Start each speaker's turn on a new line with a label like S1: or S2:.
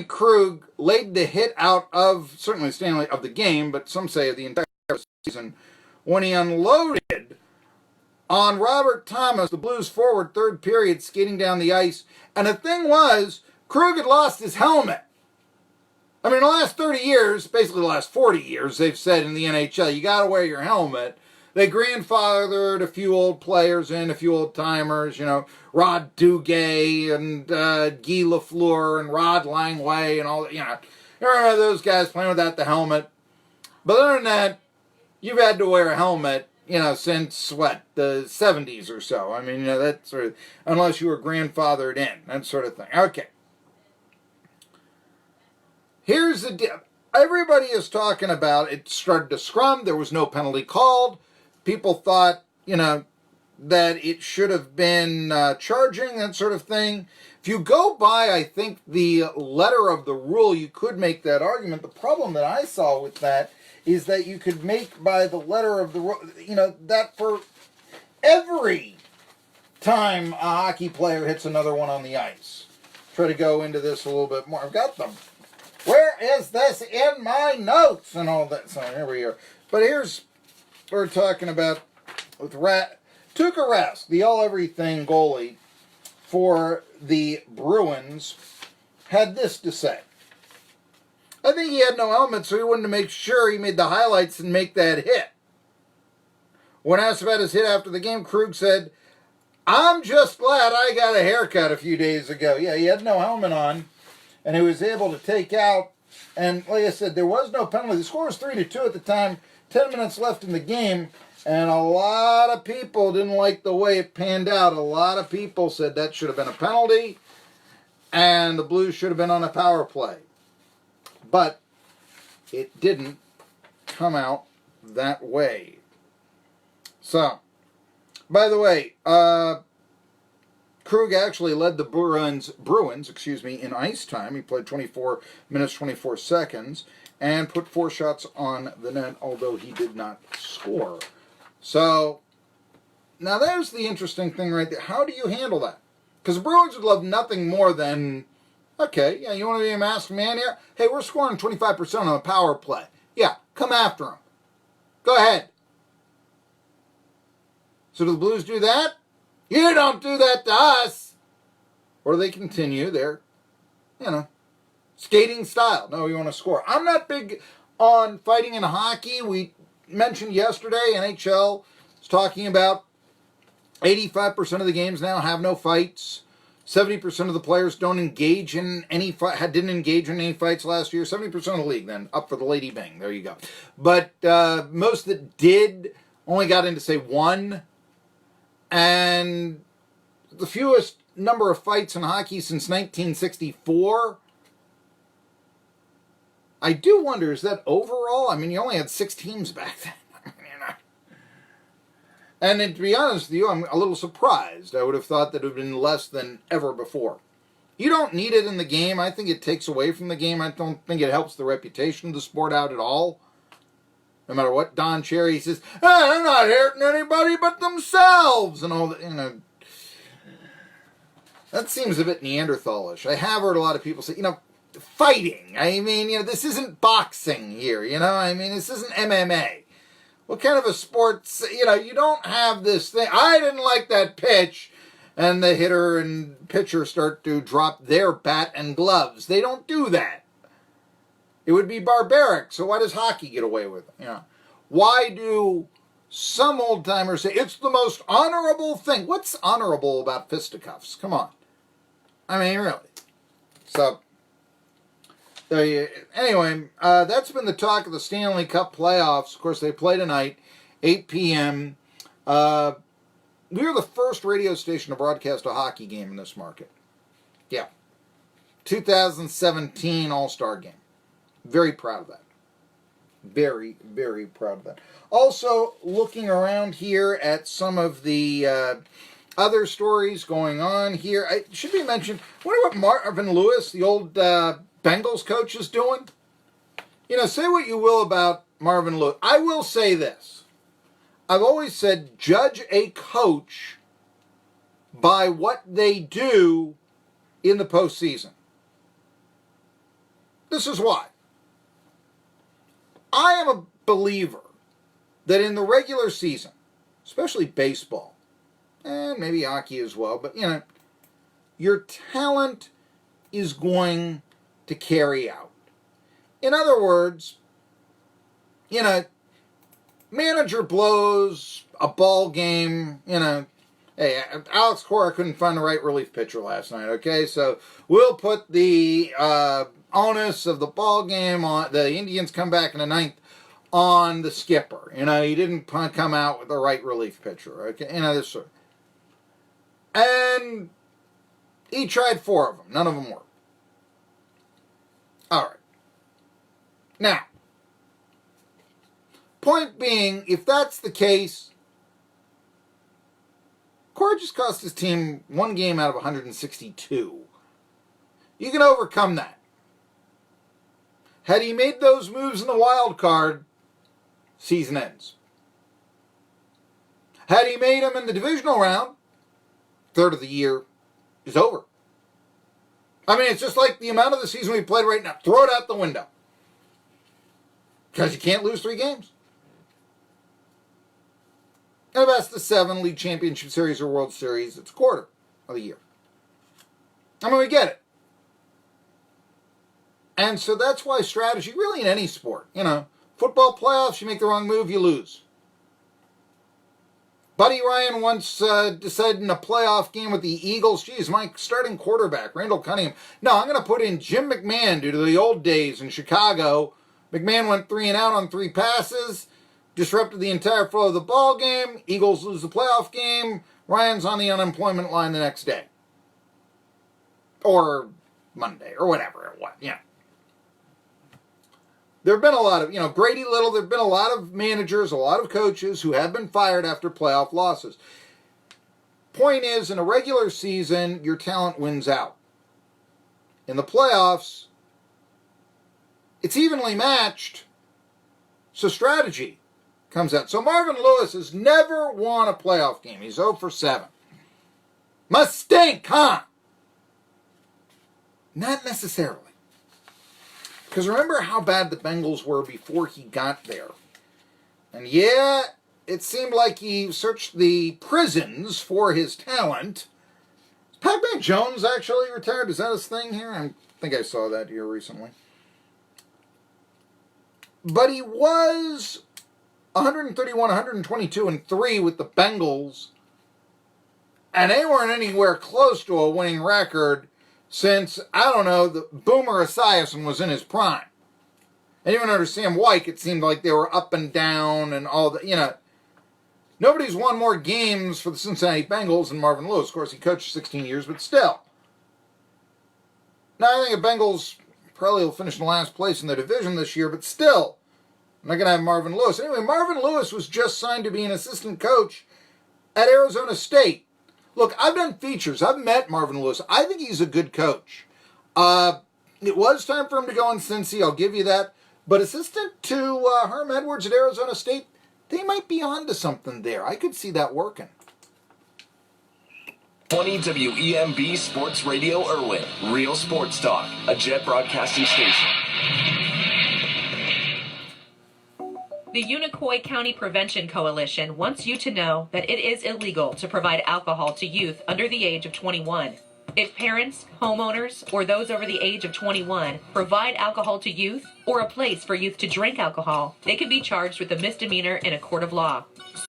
S1: Krug laid the hit out of, certainly Stanley, of the game, but some say of the entire season, when he unloaded on Robert Thomas, the Blues forward, third period, skating down the ice. And the thing was, Krug had lost his helmet. I mean, the last 30 years, basically the last 40 years, they've said in the NHL, you got to wear your helmet. They grandfathered a few old players in, a few old timers, Rod Duguay and Guy Lafleur and Rod Langway and all that, You remember those guys playing without the helmet. But other than that, you've had to wear a helmet, since, the 70s or so. I mean, that sort of, unless you were grandfathered in, that sort of thing. Okay. Here's the deal. Everybody is talking about it started to scrum. There was no penalty called. People thought, that it should have been charging, that sort of thing. If you go by, I think, the letter of the rule, you could make that argument. The problem that I saw with that is that you could make by the letter of the rule, that for every time a hockey player hits another one on the ice. Try to go into this a little bit more. I've got them. Where is this in my notes? And all that. So here we are. But here's what we're talking about with Tuukka Rask, the all-everything goalie for the Bruins, had this to say. I think he had no helmet, so he wanted to make sure he made the highlights and make that hit. When asked about his hit after the game, Krug said, "I'm just glad I got a haircut a few days ago." Yeah, he had no helmet on, and he was able to take out. And like I said, there was no penalty. The score was 3-2 at the time, 10 minutes left in the game, and a lot of people didn't like the way it panned out. A lot of people said that should have been a penalty, and the Blues should have been on a power play. But it didn't come out that way. So, by the way, Krug actually led the Bruins, in ice time. He played 24 minutes, 24 seconds, and put 4 shots on the net, although he did not score. So, now there's the interesting thing right there. How do you handle that? Because the Bruins would love nothing more than, okay, yeah, you want to be a masked man here? Hey, we're scoring 25% on a power play. Yeah, come after him. Go ahead. So do the Blues do that? You don't do that to us. Or do they continue their, skating style? No, you want to score. I'm not big on fighting in hockey. We mentioned yesterday, NHL is talking about 85% of the games now have no fights. 70% of the players don't engage in any fight, didn't engage in any fights last year. 70% of the league, then, up for the Lady Bing. There you go. But most that did only got into, say, 1. And the fewest number of fights in hockey since 1964. I do wonder, is that overall? I mean, you only had 6 teams back then. And to be honest with you, I'm a little surprised. I would have thought that it would have been less than ever before. You don't need it in the game. I think it takes away from the game. I don't think it helps the reputation of the sport out at all. No matter what Don Cherry says, they're not hurting anybody but themselves, and all that, That seems a bit Neanderthalish. I have heard a lot of people say, fighting. I mean, this isn't boxing here, this isn't MMA. What kind of a sport, you don't have this thing. I didn't like that pitch, and the hitter and pitcher start to drop their bat and gloves. They don't do that. It would be barbaric, so why does hockey get away with it? Why do some old-timers say, it's the most honorable thing? What's honorable about fisticuffs? Come on. I mean, really. So, anyway, that's been the talk of the Stanley Cup playoffs. Of course, they play tonight, 8 p.m. We are the first radio station to broadcast a hockey game in this market. Yeah. 2017 All-Star Game. Very proud of that. Very, very proud of that. Also, looking around here at some of the other stories going on here. It should be mentioned, I wonder what Marvin Lewis, the old Bengals coach, is doing. Say what you will about Marvin Lewis. I will say this. I've always said, judge a coach by what they do in the postseason. This is why. I am a believer that in the regular season, especially baseball, and maybe hockey as well, but your talent is going to carry out. In other words, manager blows a ball game, hey, Alex Cora couldn't find the right relief pitcher last night, okay? So we'll put the onus of the ball game on, the Indians come back in the ninth, on the skipper. He didn't come out with the right relief pitcher, okay? This sort of. And he tried 4 of them. None of them worked. All right. Now, point being, if that's the case, Cora just cost his team 1 game out of 162. You can overcome that. Had he made those moves in the wild card, season ends. Had he made them in the divisional round, third of the year is over. I mean, it's just like the amount of the season we played right now. Throw it out the window. Because you can't lose 3 games. And a best of 7 league championship series or World Series, it's a quarter of the year. I mean, we get it. And so that's why strategy, really in any sport, football playoffs, you make the wrong move, you lose. Buddy Ryan once decided in a playoff game with the Eagles, geez, my starting quarterback, Randall Cunningham, no, I'm going to put in Jim McMahon due to the old days in Chicago. McMahon went 3 and out on 3 passes, disrupted the entire flow of the ball game. Eagles lose the playoff game. Ryan's on the unemployment line the next day. Or Monday, or whatever it was, There have been a lot of, Grady Little, there have been a lot of managers, a lot of coaches who have been fired after playoff losses. Point is, in a regular season, your talent wins out. In the playoffs, it's evenly matched, so strategy comes out. So Marvin Lewis has never won a playoff game. He's 0 for 7. Must stink, huh? Not necessarily. Because remember how bad the Bengals were before he got there. And yeah, it seemed like he searched the prisons for his talent. Is Pac-Man Jones actually retired? Is that his thing here? I think I saw that here recently. But he was 131, 122, and 3 with the Bengals. And they weren't anywhere close to a winning record since, the Boomer Esiason was in his prime. And even under Sam Wyke, it seemed like they were up and down and all that, Nobody's won more games for the Cincinnati Bengals than Marvin Lewis. Of course, he coached 16 years, but still. Now, I think the Bengals probably will finish in last place in the division this year, but still, I'm not going to have Marvin Lewis. Anyway, Marvin Lewis was just signed to be an assistant coach at Arizona State. Look, I've done features. I've met Marvin Lewis. I think he's a good coach. It was time for him to go in Cincy, I'll give you that. But assistant to Herm Edwards at Arizona State, they might be on to something there. I could see that working.
S2: 20 WEMB Sports Radio Irwin. Real Sports Talk. A Jet Broadcasting Station.
S3: The Unicoi County Prevention Coalition wants you to know that it is illegal to provide alcohol to youth under the age of 21. If parents, homeowners, or those over the age of 21 provide alcohol to youth or a place for youth to drink alcohol, they can be charged with a misdemeanor in a court of law.